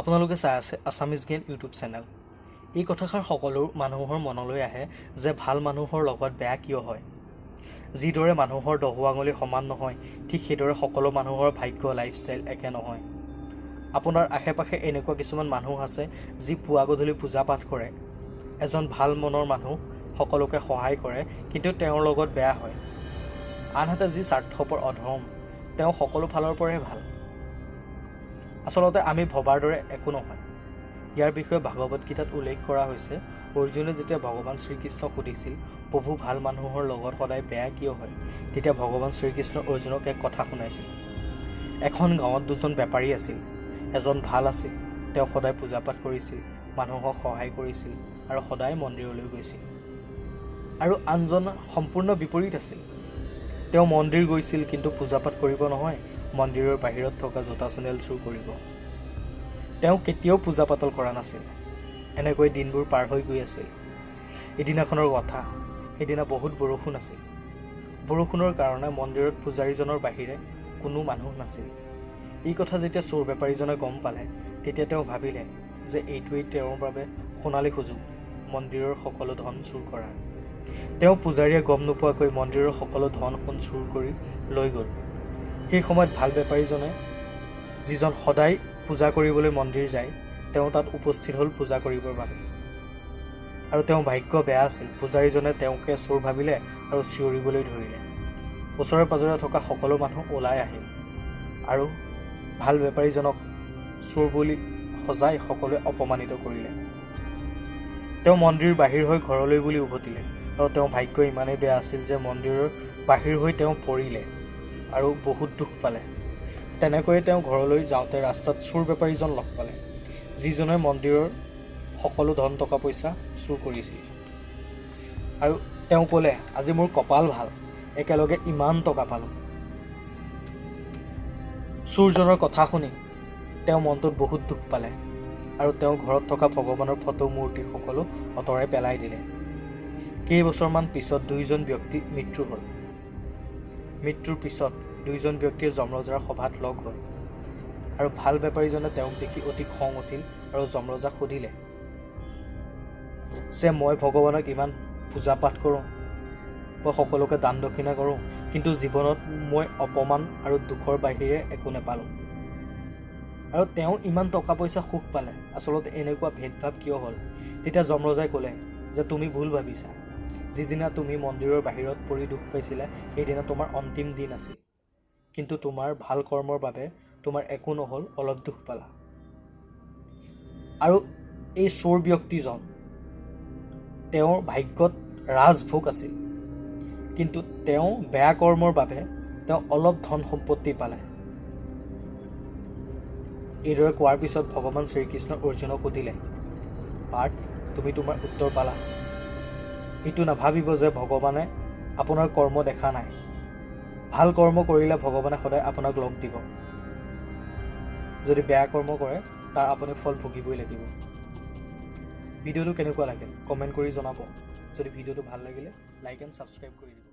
আপোনালোকে চাই আছে আছামিজ জ্ঞান ইউটিউব চেনেল। এই কথাষাৰ সকলো মানুহৰ মনলৈ আহে যে ভাল মানুহৰ লগত বেয়া কিয় হয়। যিদৰে মানুহৰ দহো আঙুলি সমান নহয়, ঠিক সেইদৰে সকলো মানুহৰ ভাগ্য লাইফষ্টাইল একে নহয়। আপোনাৰ আশে পাশে এনেকুৱা কিছুমান মানুহ আছে যি পুৱা গধূলি পূজা পাঠ কৰে, এজন ভাল মনৰ মানুহ, সকলোকে সহায় কৰে, কিন্তু তেওঁৰ লগত বেয়া হয়। আনহাতে যি স্বাৰ্থপৰ অধৰ্ম, তেওঁ সকলো ফালৰ পৰাই ভাল। আচলতে আমি ভবাৰ দৰে একো নহয়। ইয়াৰ বিষয়ে ভাগৱত গীতাত উল্লেখ কৰা হৈছে, অৰ্জুনে যেতিয়া ভগৱান শ্ৰীকৃষ্ণক সুধিছিল প্ৰভু ভাল মানুহৰ লগত সদায় বেয়া কিয় হয়, তেতিয়া ভগৱান শ্ৰীকৃষ্ণ অৰ্জুনক এক কথা শুনাইছিল। এখন গাঁৱত দুজন বেপাৰী আছিল। এজন ভাল আছিল, তেওঁ সদায় পূজা পাঠ কৰিছিল, মানুহক সহায় কৰিছিল আৰু সদায় মন্দিৰলৈ গৈছিল। আৰু আনজন সম্পূৰ্ণ বিপৰীত আছিল। তেওঁ মন্দিৰ গৈছিল, কিন্তু পূজা পাঠ কৰিব নহয়, মন্দিৰৰ বাহিৰত থকা জোতা চেণ্ডেল চুৰ কৰিব। তেওঁ কেতিয়াও পূজা পাতল কৰা নাছিল। এনেকৈ দিনবোৰ পাৰ হৈ গৈ আছিল। এদিনাখনৰ কথা, সেইদিনা বহুত বৰষুণ আছিল। বৰষুণৰ কাৰণে মন্দিৰত পূজাৰীজনৰ বাহিৰে কোনো মানুহ নাছিল। এই কথা যেতিয়া চোৰ বেপাৰীজনে গম পালে, তেতিয়া তেওঁ ভাবিলে যে এইটোৱেই তেওঁৰ বাবে সোণালী সুযোগ মন্দিৰৰ সকলো ধন চুৰ কৰাৰ। তেওঁ পূজাৰীয়ে গম নোপোৱাকৈ মন্দিৰৰ সকলো ধন সোণ চুৰ কৰি লৈ গ'ল। সেই সময়ত ভাল বেপাৰীজনে, যিজন সদায় পূজা কৰিবলৈ মন্দিৰ যায়, তেওঁ তাত উপস্থিত হ'ল পূজা কৰিবৰ বাবে। আৰু তেওঁ ভাগ্য বেয়া আছিল। পূজাৰীজনে তেওঁকে চোৰ ভাবিলে আৰু চিঞৰিবলৈ ধৰিলে। ওচৰে পাজৰে থকা সকলো মানুহ ওলাই আহিল আৰু ভাল বেপাৰীজনক চোৰ বুলি সজাই সকলোৱে অপমানিত কৰিলে। তেওঁ মন্দিৰ বাহিৰ হৈ ঘৰলৈ বুলি উভতিলে আৰু তেওঁ ভাগ্য ইমানেই বেয়া আছিল যে মন্দিৰৰ বাহিৰ হৈ তেওঁ পৰিলে আৰু বহুত দুখ পালে। তেনেকৈয়ে তেওঁ ঘৰলৈ যাওঁতে ৰাস্তাত চোৰ বেপাৰীজন লগ পালে, যিজনে মন্দিৰৰ সকলো ধন টকা পইচা চুৰ কৰিছিল। আৰু তেওঁ ক'লে, আজি মোৰ কপাল ভাল, একেলগে ইমান টকা পালোঁ। চোৰজনৰ কথা শুনি তেওঁ মনটোত বহুত দুখ পালে আৰু তেওঁ ঘৰত থকা ভগৱানৰ ফটো মূৰ্তি সকলো আঁতৰাই পেলাই দিলে। কেইবছৰমান পিছত দুয়োজন ব্যক্তি মৃত্যু হ'ল। মৃত্যুৰ পিছত দুয়োজন ব্যক্তিয়ে যমৰজাৰ সভাত লগ হ'ল আৰু ভাল বেপাৰীজনে তেওঁক দেখি অতি খং উঠিল আৰু যমৰজাক সুধিলে যে মই ভগৱানক ইমান পূজা পাঠ কৰোঁ, মই সকলোকে দান দক্ষিণা কৰোঁ, কিন্তু জীৱনত মই অপমান আৰু দুখৰ বাহিৰে একো নাপালোঁ। আৰু তেওঁ ইমান টকা পইচা সুখ পালে, আচলতে এনেকুৱা ভেদভাৱ কিয় হ'ল? তেতিয়া যমৰজাই ক'লে যে তুমি ভুল ভাবিছা। যিদিনা তুমি মন্দিৰৰ বাহিৰত পৰি দুখ পাইছিলা, সেইদিনা তোমাৰ অন্তিম দিন আছিল, কিন্তু তোমাৰ ভাল কৰ্মৰ বাবে তোমাৰ একো নহ'ল, অলপ দুখ পালা। আৰু এই চোৰ ব্যক্তিজন, তেওঁৰ ভাগ্যত ৰাজভোগ আছিল, কিন্তু তেওঁ বেয়া কৰ্মৰ বাবে তেওঁ অলপ ধন সম্পত্তি পালে। এইদৰে কোৱাৰ পিছত ভগৱান শ্ৰীকৃষ্ণ অৰ্জুনক সুধিলে, পাৰ্থ, তুমি তোমাৰ উত্তৰ পালা। এইটো নাভাবিব যে ভগৱানে আপোনাৰ কৰ্ম দেখা নাই। ভাল কৰ্ম কৰিলে ভগৱানে সদায় আপোনাক লগ দিব। যদি বেয়া কৰ্ম কৰে, তাৰ আপুনি ফল ভুগিবই লাগিব। ভিডিঅ'টো কেনেকুৱা লাগিল কমেণ্ট কৰি জনাব। যদি ভিডিঅ'টো ভাল লাগিলে লাইক এণ্ড ছাবস্ক্ৰাইব কৰি দিব।